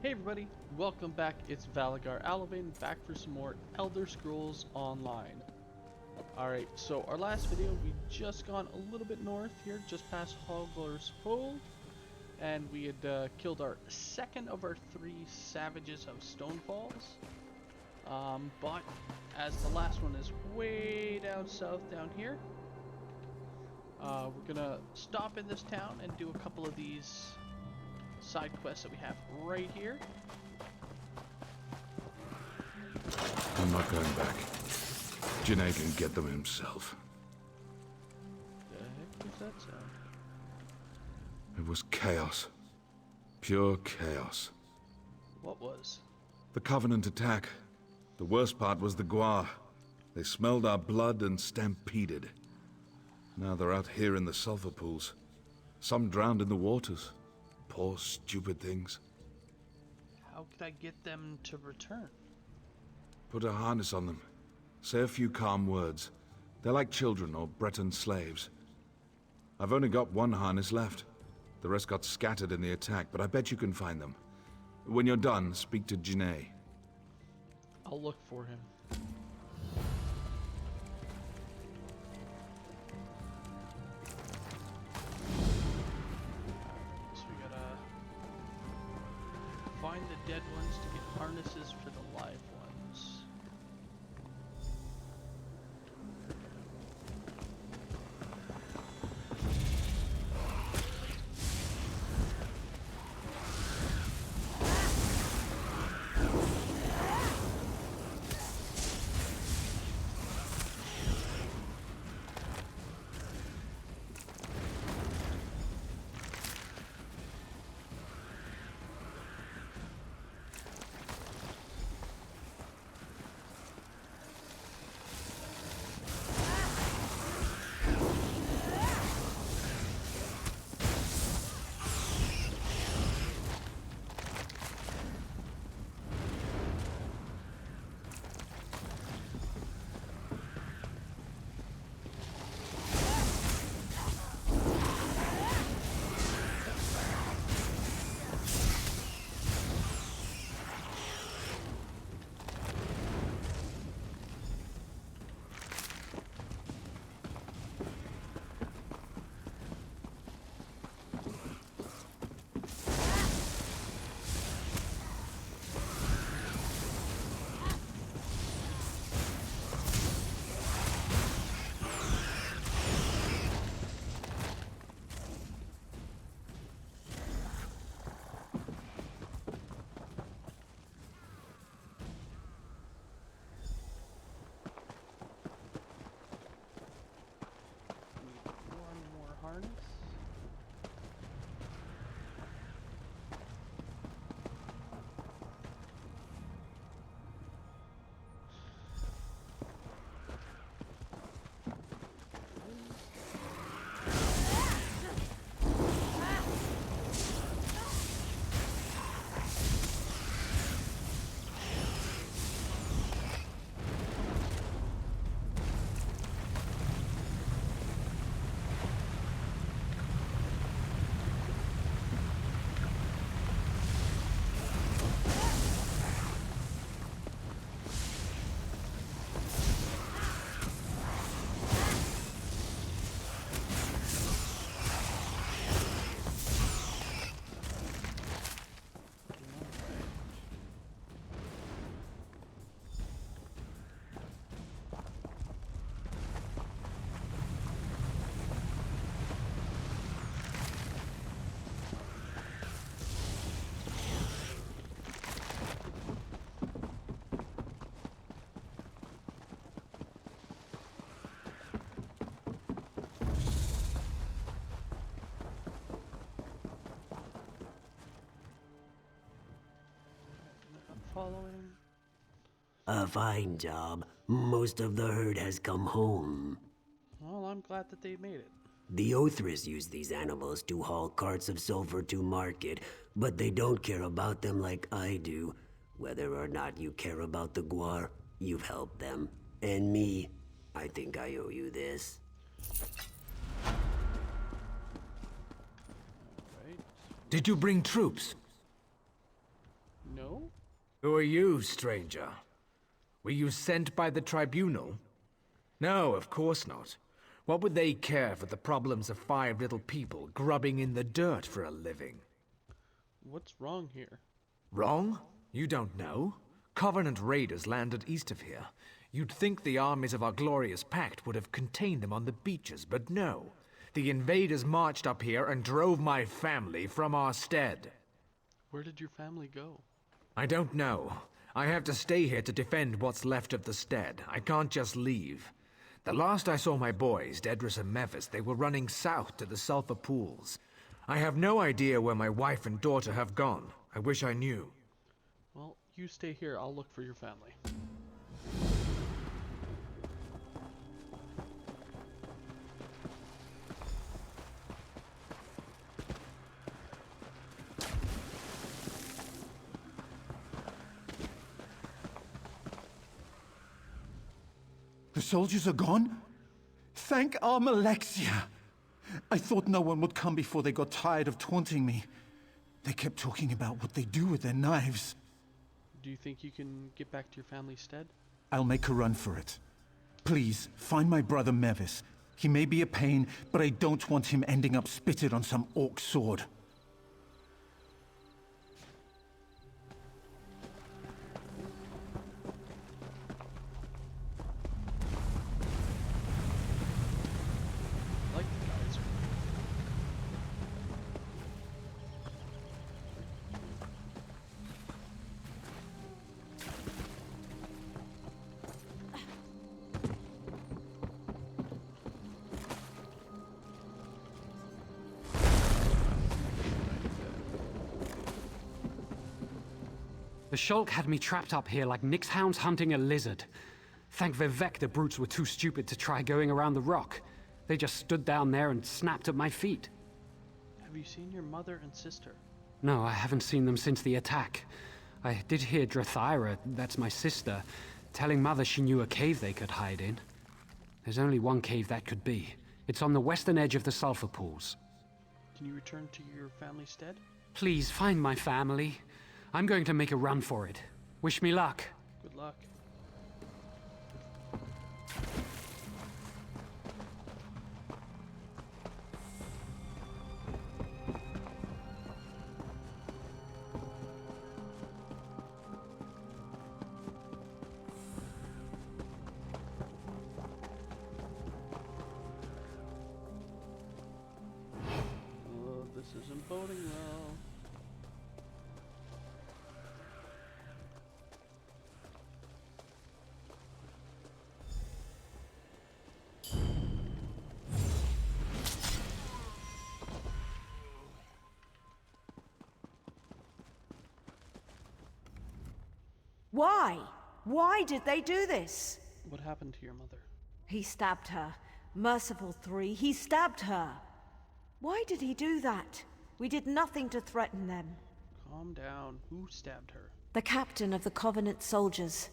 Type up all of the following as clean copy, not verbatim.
Hey everybody, welcome back. It's Valagar Alavin back for some more Elder Scrolls Online. Alright, so our last video we just gone a little bit north here, just past Hoglar's Hold, and we had killed our second of our three Savages of Stonefalls. But as the last one is way down south down here, we're gonna stop in this town and do a couple of these side quests that we have right here. I'm not going back. Janae can get them himself. The heck was that sound? It was chaos. Pure chaos. What was? The Covenant attack. The worst part was the Guar. They smelled our blood and stampeded. Now they're out here in the sulfur pools. Some drowned in the waters. Poor, stupid things. How could I get them to return? Put a harness on them. Say a few calm words. They're like children or Breton slaves. I've only got one harness left. The rest got scattered in the attack, but I bet you can find them. When you're done, speak to Janae. I'll look for him. So we gotta find the dead ones to get harnesses for the live ones. Need one more harness. Not following. A fine job. Most of the herd has come home. Well, I'm glad that they made it. The Othris use these animals to haul carts of sulfur to market, but they don't care about them like I do. Whether or not you care about the Guar, you've helped them. And me, I think I owe you this. Right. Did you bring troops? Who are you, stranger? Were you sent by the tribunal? No, of course not. What would they care for the problems of 5 little people grubbing in the dirt for a living? What's wrong here? Wrong? You don't know? Covenant raiders landed east of here. You'd think the armies of our glorious pact would have contained them on the beaches, but no. The invaders marched up here and drove my family from our stead. Where did your family go? I don't know. I have to stay here to defend what's left of the stead. I can't just leave. The last I saw my boys, Dedris and Mevis, they were running south to the sulfur pools. I have no idea where my wife and daughter have gone. I wish I knew. Well, you stay here. I'll look for your family. The soldiers are gone? Thank our Alexia! I thought no one would come before they got tired of taunting me. They kept talking about what they do with their knives. Do you think you can get back to your family's stead? I'll make a run for it. Please, find my brother Mevis. He may be a pain, but I don't want him ending up spitted on some orc sword. I like the guys. The Shulk had me trapped up here like Nyx hounds hunting a lizard. Thank Vivek the brutes were too stupid to try going around the rock. They just stood down there and snapped at my feet. Have you seen your mother and sister? No, I haven't seen them since the attack. I did hear Drathyra, that's my sister, telling Mother she knew a cave they could hide in. There's only one cave that could be. It's on the western edge of the sulfur pools. Can you return to your family's stead? Please, find my family. I'm going to make a run for it. Wish me luck. Good luck. Oh, this isn't boding well. Why? Why did they do this? What happened to your mother? He stabbed her. Merciful 3, he stabbed her. Why did he do that? We did nothing to threaten them. Calm down. Who stabbed her? The captain of the Covenant soldiers.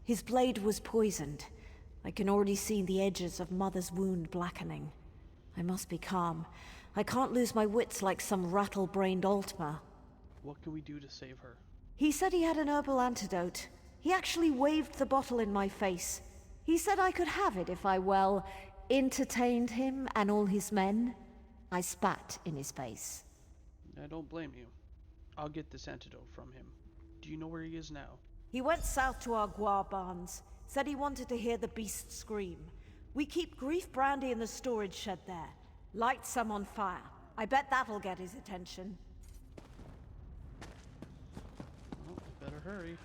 His blade was poisoned. I can already see the edges of Mother's wound blackening. I must be calm. I can't lose my wits like some rattle-brained Altmer. What can we do to save her? He said he had an herbal antidote. He actually waved the bottle in my face. He said I could have it if I, well, entertained him and all his men. I spat in his face. I don't blame you. I'll get this antidote from him. Do you know where he is now? He went south to our guar barns. Said he wanted to hear the beast scream. We keep grief brandy in the storage shed there. Light some on fire. I bet that'll get his attention. Well, better hurry.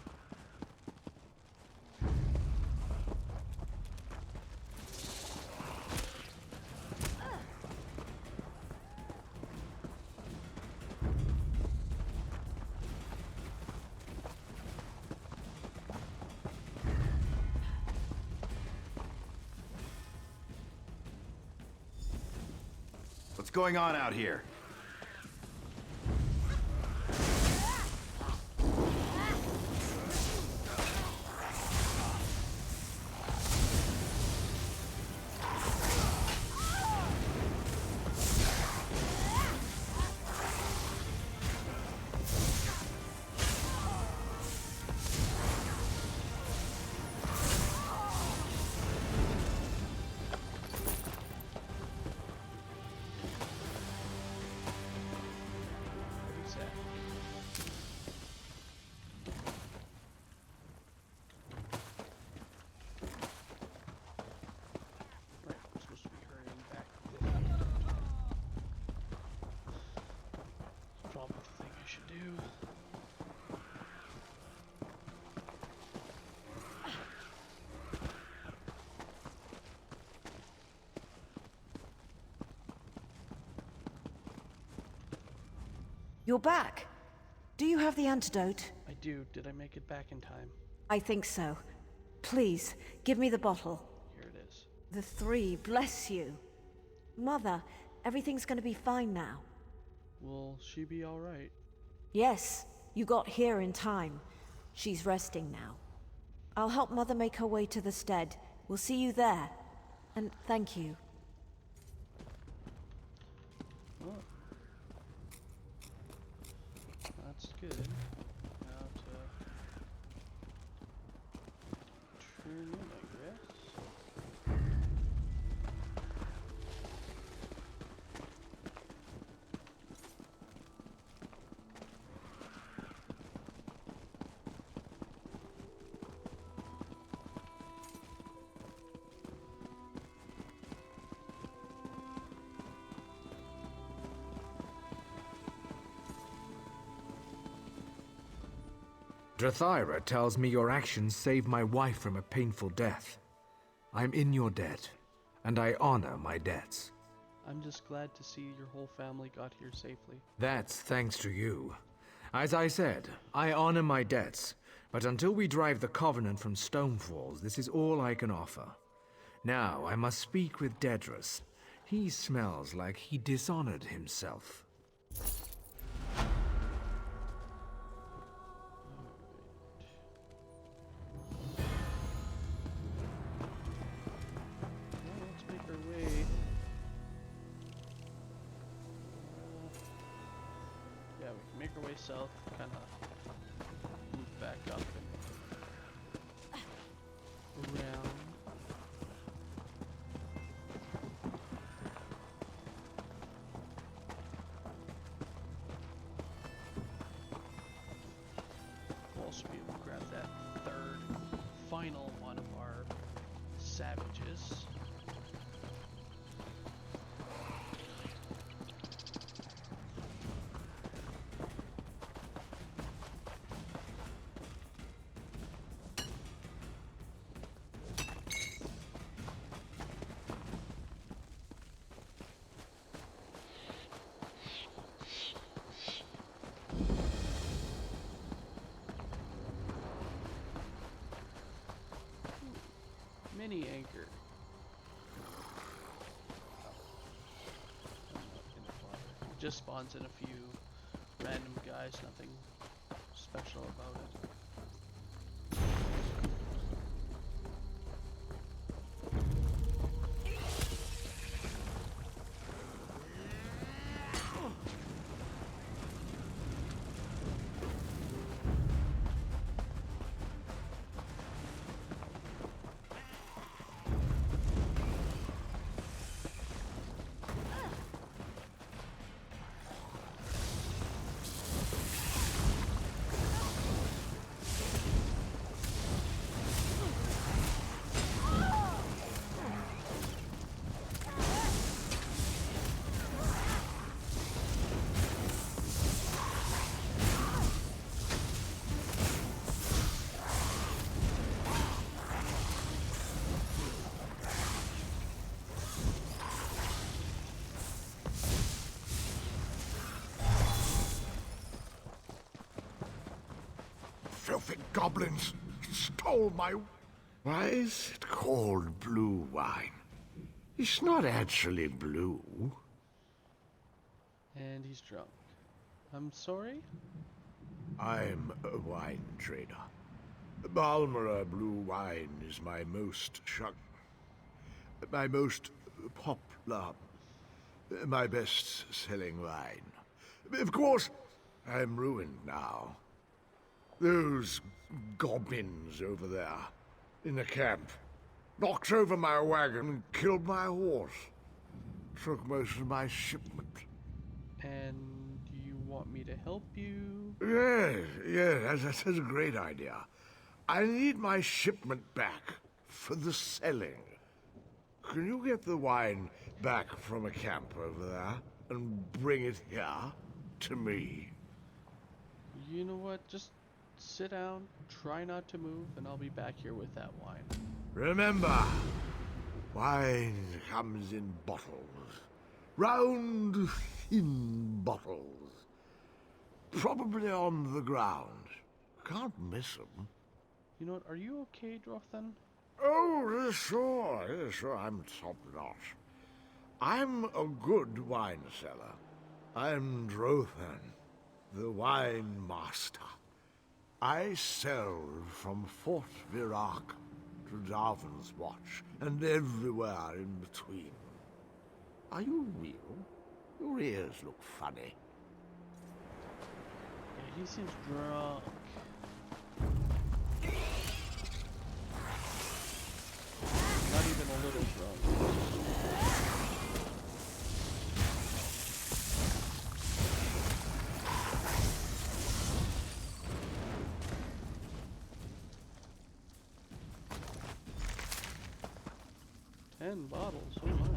What's going on out here? You're back. Do you have the antidote? I do. Did I make it back in time? I think so. Please, give me the bottle. Here it is. The three, bless you. Mother, everything's gonna be fine now. Will she be alright? Yes, you got here in time. She's resting now. I'll help Mother make her way to the stead. We'll see you there. And thank you. Well, that's good. Now to turn in, I guess. Drathyra tells me your actions saved my wife from a painful death. I'm in your debt, and I honor my debts. I'm just glad to see your whole family got here safely. That's thanks to you. As I said, I honor my debts, but until we drive the Covenant from Stonefalls, this is all I can offer. Now I must speak with Dedrus. He smells like he dishonored himself. Well, let's make our way. Yeah, we can make our way south, kind of move back up and around. We'll also be able to grab that third, final one of our savages. Mini anchor. It just spawns in a few random guys, nothing special about it. Filthy goblins stole my... Why is it called blue wine? It's not actually blue. And he's drunk. I'm sorry? I'm a wine trader. Balmora blue wine is my most popular, my best-selling wine. Of course, I'm ruined now. Those goblins over there, in the camp, knocked over my wagon and killed my horse. Took most of my shipment. And you want me to help you? Yes, that's a great idea. I need my shipment back for the selling. Can you get the wine back from a camp over there and bring it here to me? You know what? Just sit down, try not to move, and I'll be back here with that wine. Remember, wine comes in bottles. Round, thin bottles. Probably on the ground. Can't miss 'em. You know what? Are you okay, Drothan? Oh, sure, I'm top-notch. I'm a good wine seller. I'm Drothan, the wine master. I sell from Fort Virac to Darvin's Watch, and everywhere in between. Are you real? Your ears look funny. Yeah, he seems drunk. Not even a little drunk. Ten bottles, oh my.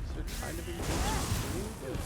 These are kind of intense too, but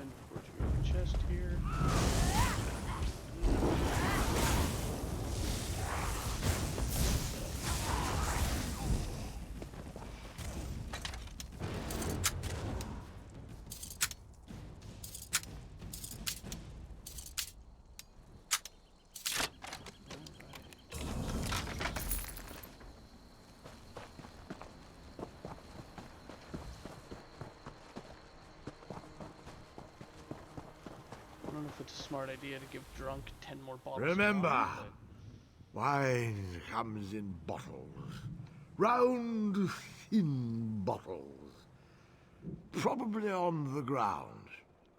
and before you go to the chest here. I don't know if it's a smart idea to give drunk 10 more bottles. of Remember, wine, wine comes in bottles. Round, thin bottles. Probably on the ground.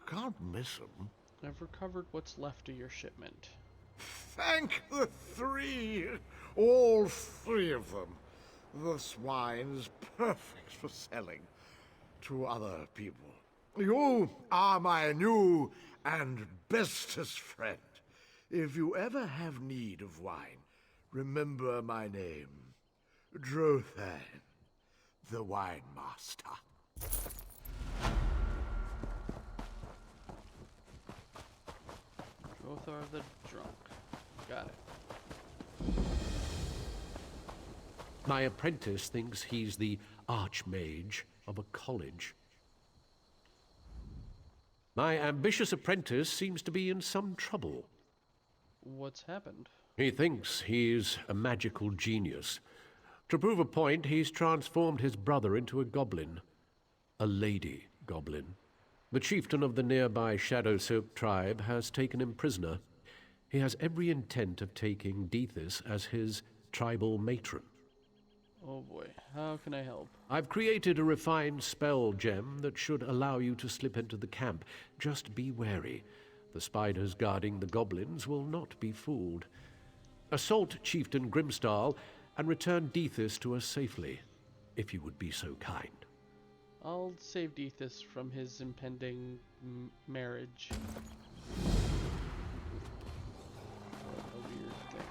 Can't miss 'em. but I've recovered what's left of your shipment. Thank the three! All three of them. This wine's perfect for selling to other people. You are my new and bestest friend. If you ever have need of wine, remember my name. Drothan, the wine master. Drothar the drunk. Got it. My apprentice thinks he's the archmage of a college. My ambitious apprentice seems to be in some trouble. What's happened? He thinks he's a magical genius. To prove a point, he's transformed his brother into a goblin. A lady goblin. The chieftain of the nearby Shadowsilk tribe has taken him prisoner. He has every intent of taking Deethis as his tribal matron. Oh boy, how can I help? I've created a refined spell gem that should allow you to slip into the camp. Just be wary. The spiders guarding the goblins will not be fooled. Assault Chieftain Grimstal and return Deethis to us safely, if you would be so kind. I'll save Deethis from his impending marriage. What a weird thing.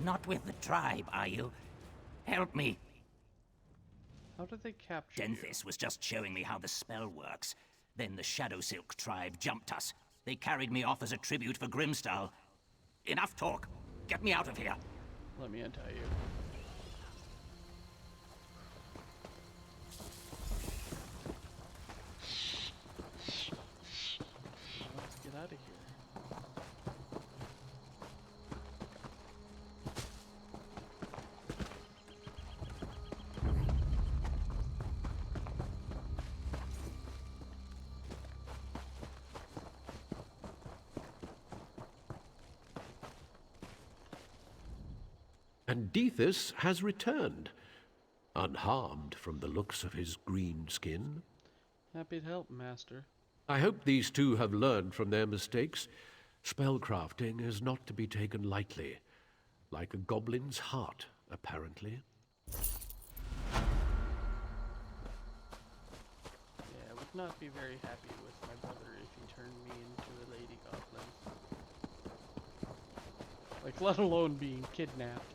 Not with the tribe, are you? Help me. How did they capture you? Denthis was just showing me how the spell works. Then the Shadow Silk tribe jumped us. They carried me off as a tribute for Grimstall. Enough talk. Get me out of here. Let me untie you. Let's get out of here. And Dethys has returned, unharmed from the looks of his green skin. Happy to help, Master. I hope these two have learned from their mistakes. Spellcrafting is not to be taken lightly, like a goblin's heart, apparently. Yeah, I would not be very happy with my brother if he turned me into a lady goblin. Like, let alone being kidnapped.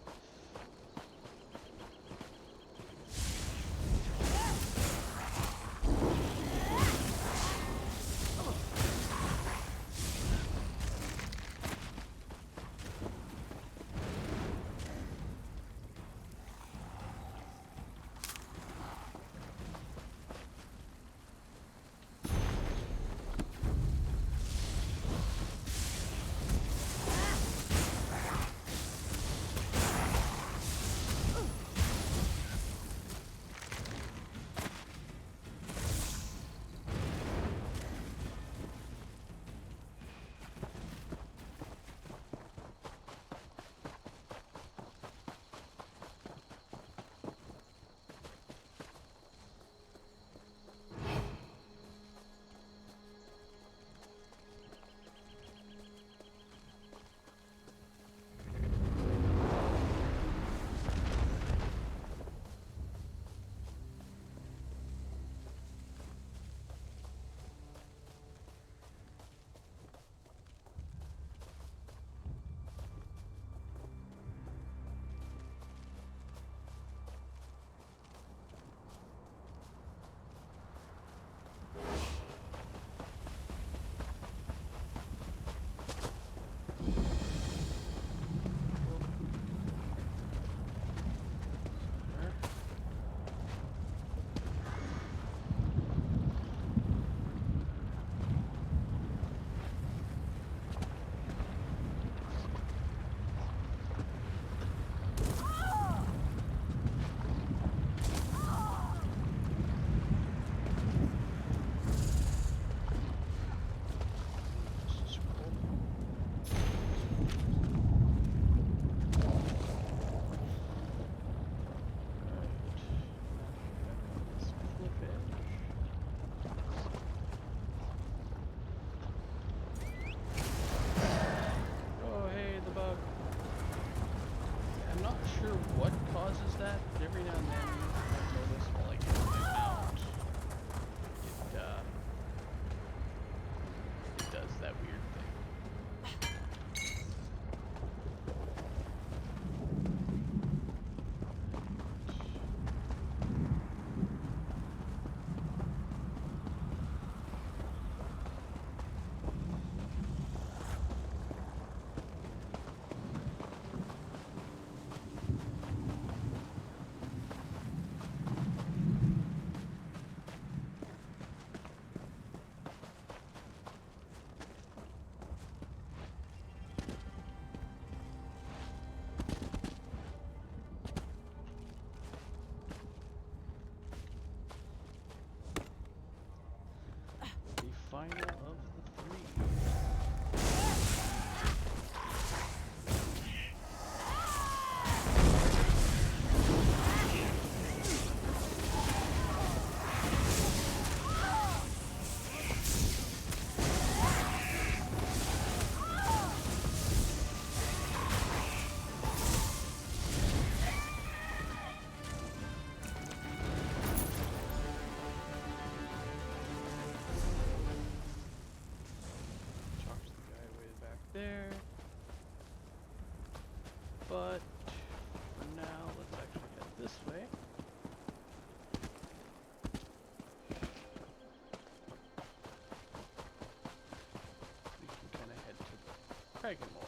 Dragonmore,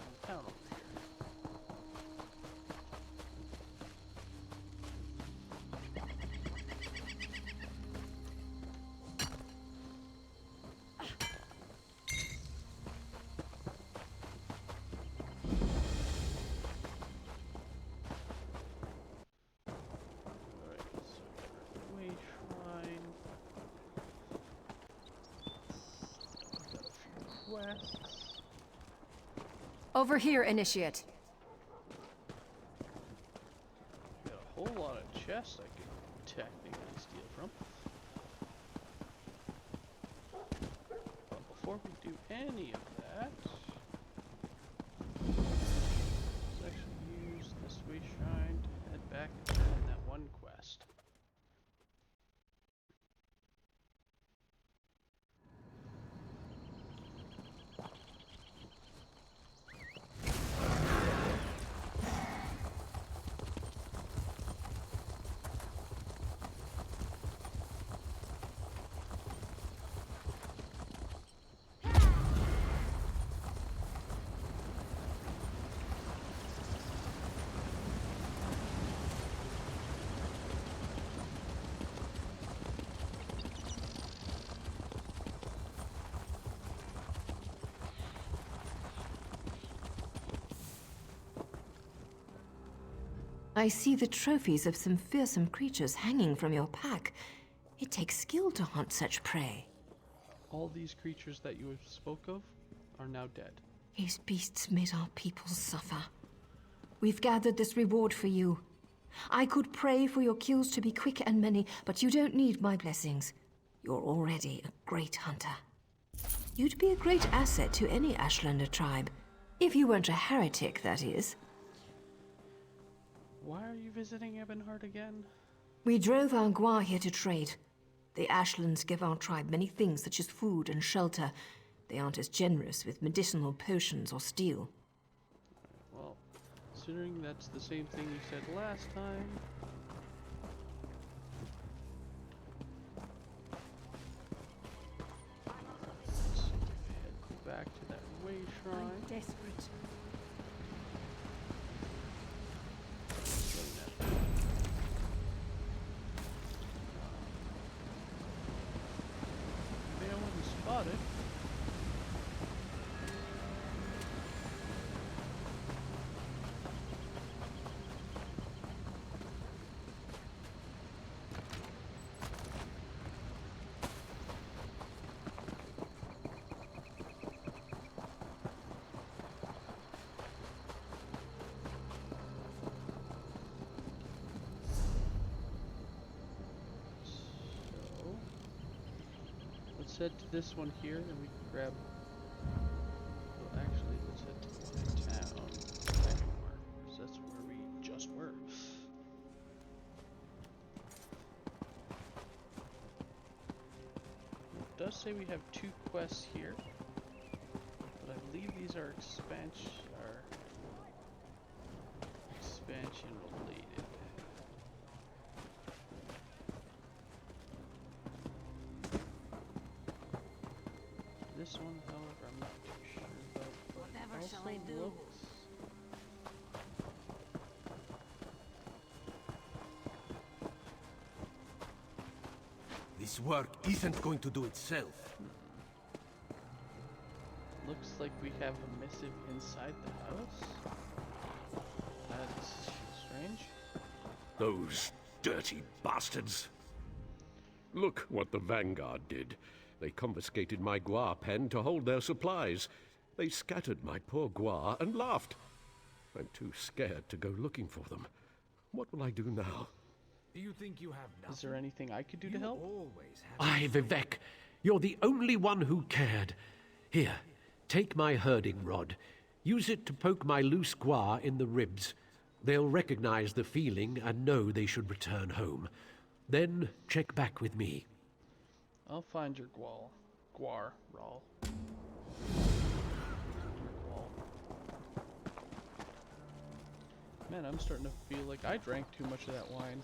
in town over here. Alright, so way shrine. Got a few quests. Over here, Initiate. Got a whole lot of chests I could technically steal from. But before we do any of that, let's actually use this way shrine to head back and turn in that one quest. I see the trophies of some fearsome creatures hanging from your pack. It takes skill to hunt such prey. All these creatures that you spoke of are now dead. These beasts made our people suffer. We've gathered this reward for you. I could pray for your kills to be quick and many, but you don't need my blessings. You're already a great hunter. You'd be a great asset to any Ashlander tribe. If you weren't a heretic, that is. Why are you visiting Ebonheart again? We drove our Gwar here to trade. The Ashlands give our tribe many things such as food and shelter. They aren't as generous with medicinal potions or steel. Well, considering that's the same thing you said last time. Let's head back to that way shrine. I'm desperate. Maybe I wasn't spotted. Let's head to this one here, and we can grab. Well, actually, let's head to the town, Dragonmore, because that's where we just were. It does say we have 2 quests here, but I believe these are expansion related. This one, however, I'm not too sure about. Whatever Also shall I do? looks- This work isn't going to do itself. Looks like we have a missive inside the house. That's strange. Those dirty bastards. Look what the Vanguard did. They confiscated my Gwar pen to hold their supplies. They scattered my poor Gwar and laughed. I'm too scared to go looking for them. What will I do now? Do you think you have nothing? Is there anything I could do to help? Always have. Aye, Vivek. You're the only one who cared. Here, take my herding rod. Use it to poke my loose Gwar in the ribs. They'll recognize the feeling and know they should return home. Then check back with me. I'll find your Gwar, Rawl. Man, I'm starting to feel like I drank too much of that wine.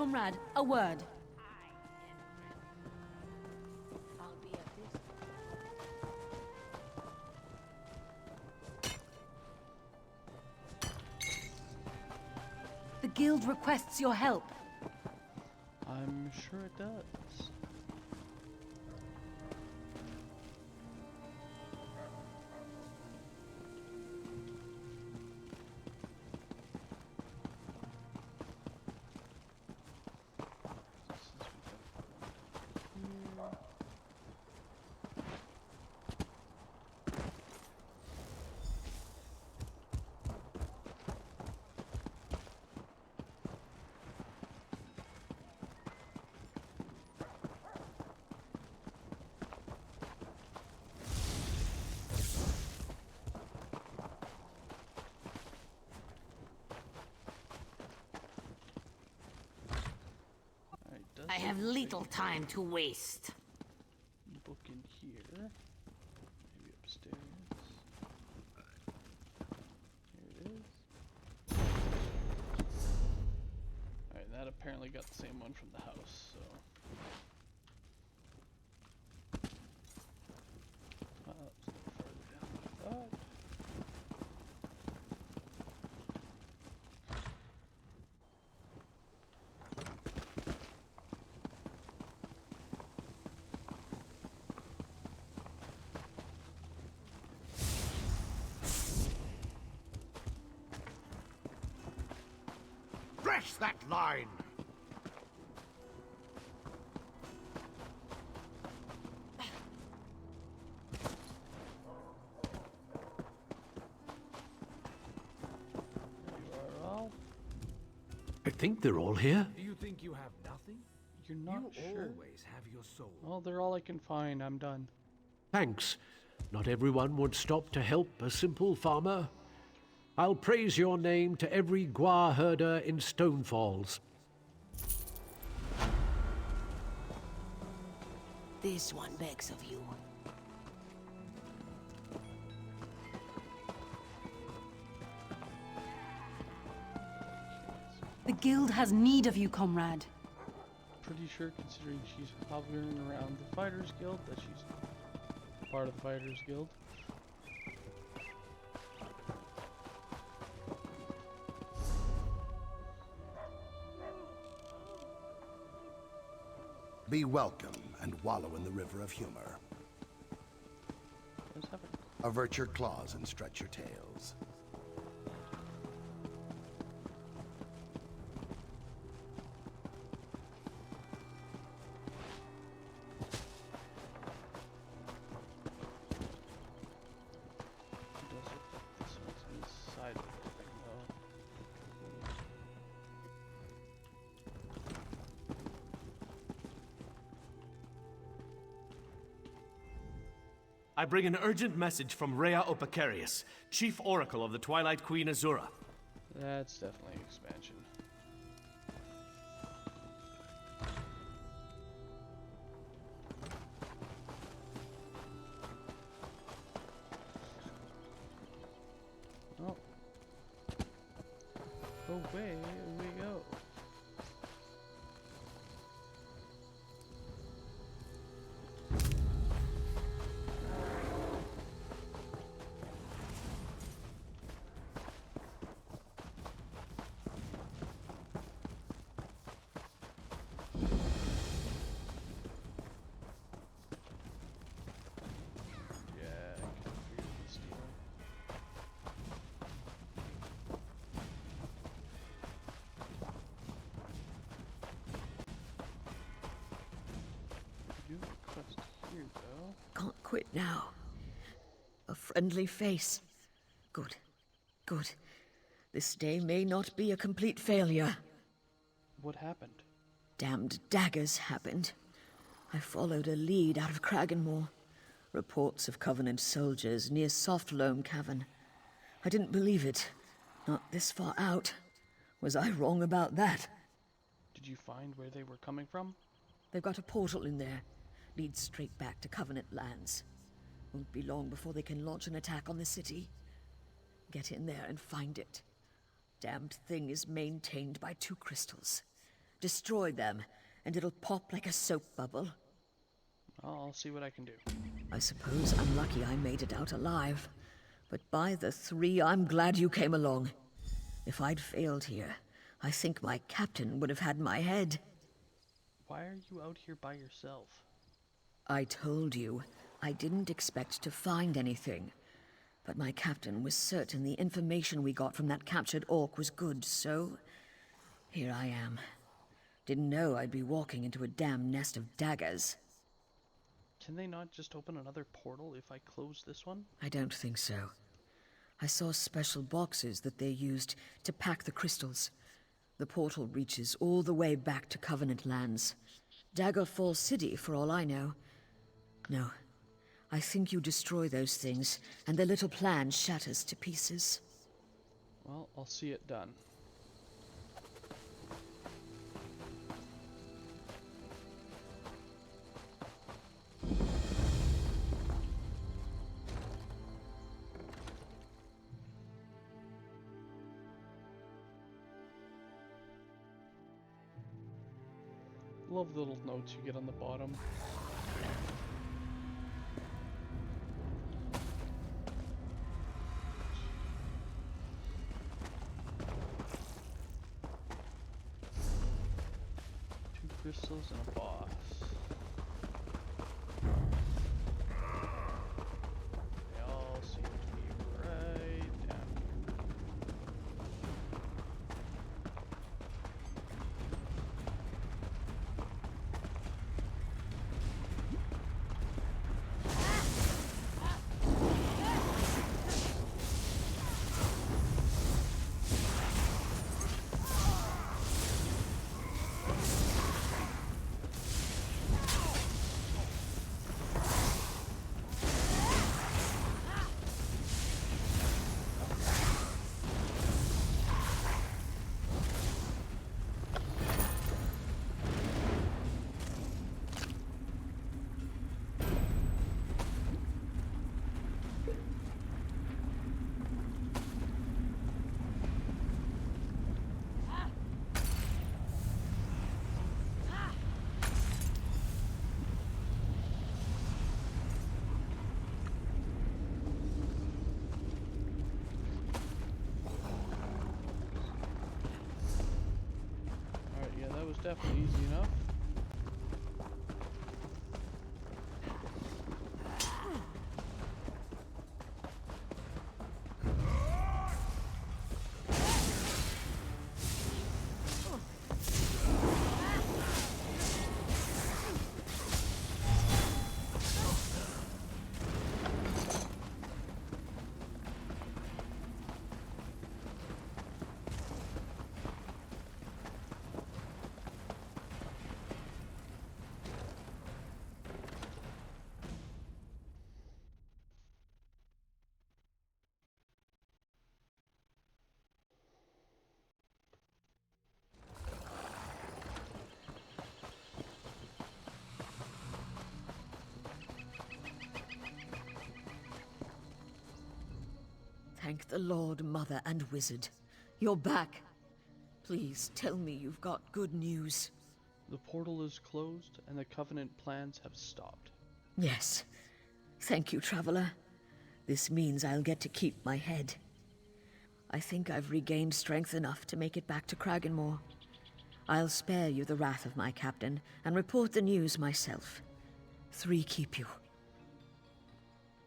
comrade, a word. The guild requests your help. I'm sure it does. I have little time to waste. Book in here. Maybe upstairs. Here it is. Alright, that apparently got the same one from the house, so. Let's go further down like that. Press that line! I think they're all here. Do you think you have nothing? You're not you sure. always have your soul. Well, they're all I can find. I'm done. Thanks. Not everyone would stop to help a simple farmer. I'll praise your name to every Gwar herder in Stonefalls. This one begs of you. The guild has need of you, comrade. Pretty sure, considering she's hovering around the Fighters Guild, that she's part of the Fighters Guild. Be welcome and wallow in the river of humor. Avert your claws and stretch your tails. I bring an urgent message from Rhea Opacarius, Chief Oracle of the Twilight Queen Azura. That's definitely expansion. Oh. Away we go. Can't quit now. A friendly face. Good. Good. This day may not be a complete failure. What happened? Damned daggers happened. I followed a lead out of Kraganmore. Reports of Covenant soldiers near Softloam Cavern. I didn't believe it. Not this far out. Was I wrong about that? Did you find where they were coming from? They've got a portal in there. Leads straight back to Covenant lands. Won't be long before they can launch an attack on the city. Get in there and find it. Damned thing is maintained by 2 crystals. Destroy them, and it'll pop like a soap bubble. I'll see what I can do. I suppose I'm lucky I made it out alive. But by the three, I'm glad you came along. If I'd failed here, I think my captain would have had my head. Why are you out here by yourself? I told you, I didn't expect to find anything. But my captain was certain the information we got from that captured orc was good, so... here I am. Didn't know I'd be walking into a damn nest of daggers. Can they not just open another portal if I close this one? I don't think so. I saw special boxes that they used to pack the crystals. The portal reaches all the way back to Covenant lands. Daggerfall City, for all I know. No. I think you destroy those things, and their little plan shatters to pieces. Well, I'll see it done. Love the little notes you get on the bottom. Two crystals and a box. They all seem to be right down here. That was definitely easy enough. Thank the Lord, Mother and Wizard. You're back. Please tell me you've got good news. The portal is closed and the Covenant plans have stopped. Yes. Thank you, Traveler. This means I'll get to keep my head. I think I've regained strength enough to make it back to Kraganmore. I'll spare you the wrath of my captain and report the news myself. 3 keep you.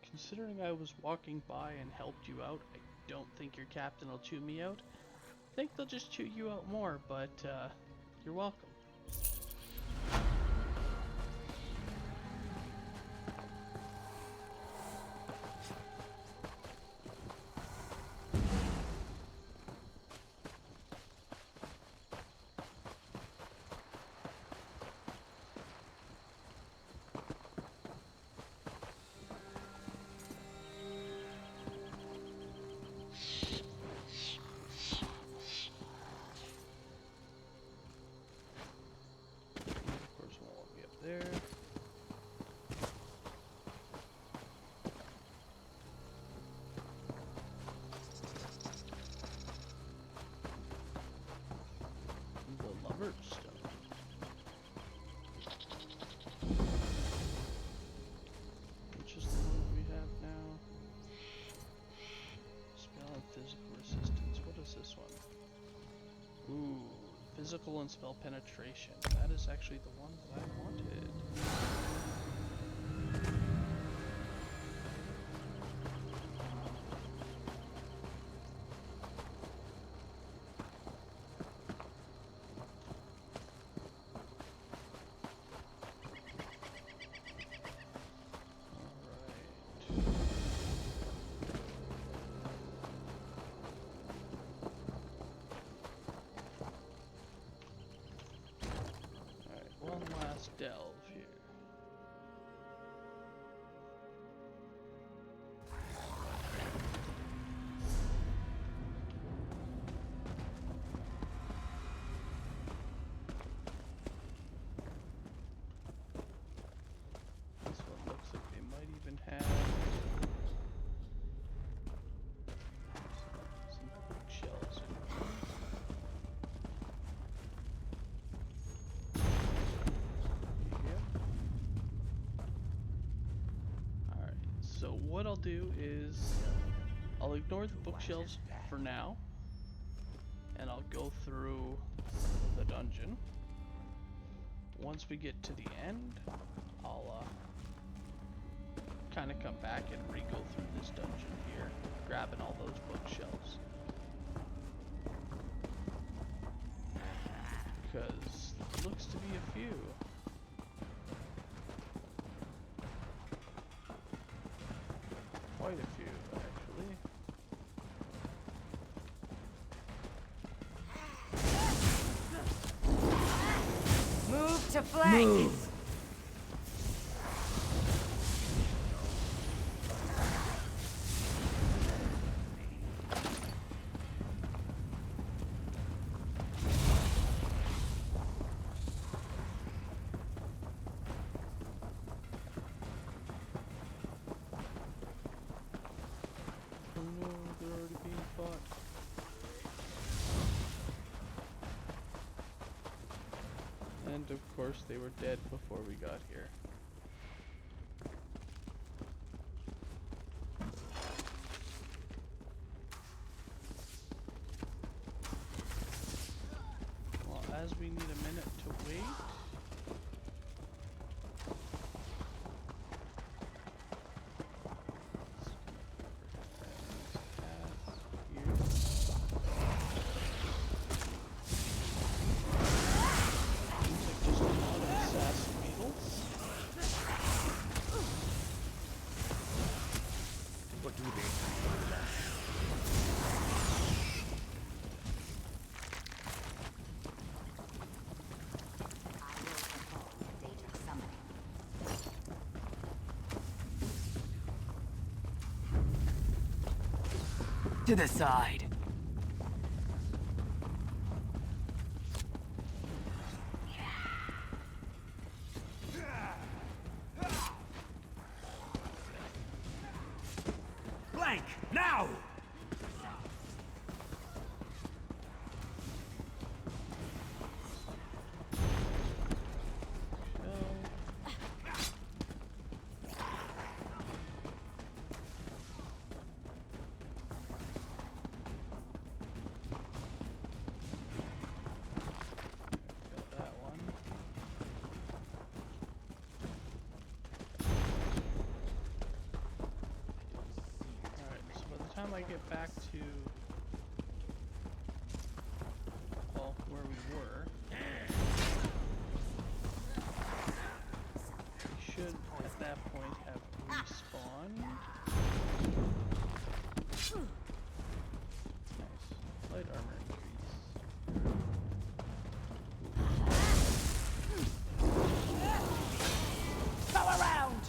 Considering I was walking by and helped you out, I don't think your captain will chew me out. I think they'll just chew you out more, but you're welcome. physical and spell penetration. That is actually the one that I wanted. One last delve here. This one looks like they might even have some bookshelves in here. So what I'll do is I'll ignore the bookshelves for now, and I'll go through the dungeon. Once we get to the end, I'll kind of come back and re-go through this dungeon here, grabbing all those bookshelves. Because there looks to be a few. Quite a few, actually. Move to flank. Move. Oh no, they're already being fought. And of course they were dead before we got here. Well, as we need a minute to wait, What do they To the side. Blank! Now! time I get back to, well, where we were, we should at that point have respawned. Nice. Light armor increase. Go around!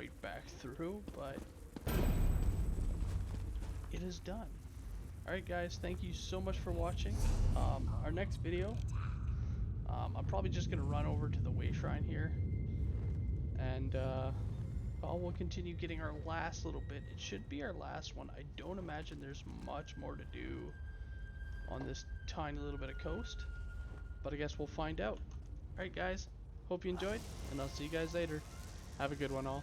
right back through, but it is done. Alright guys, thank you so much for watching. Our next video, I'm probably just going to run over to the Way Shrine here, and we'll continue getting our last little bit. It should be our last one. I don't imagine there's much more to do on this tiny little bit of coast, but I guess we'll find out. Alright guys, hope you enjoyed, and I'll see you guys later. Have a good one all.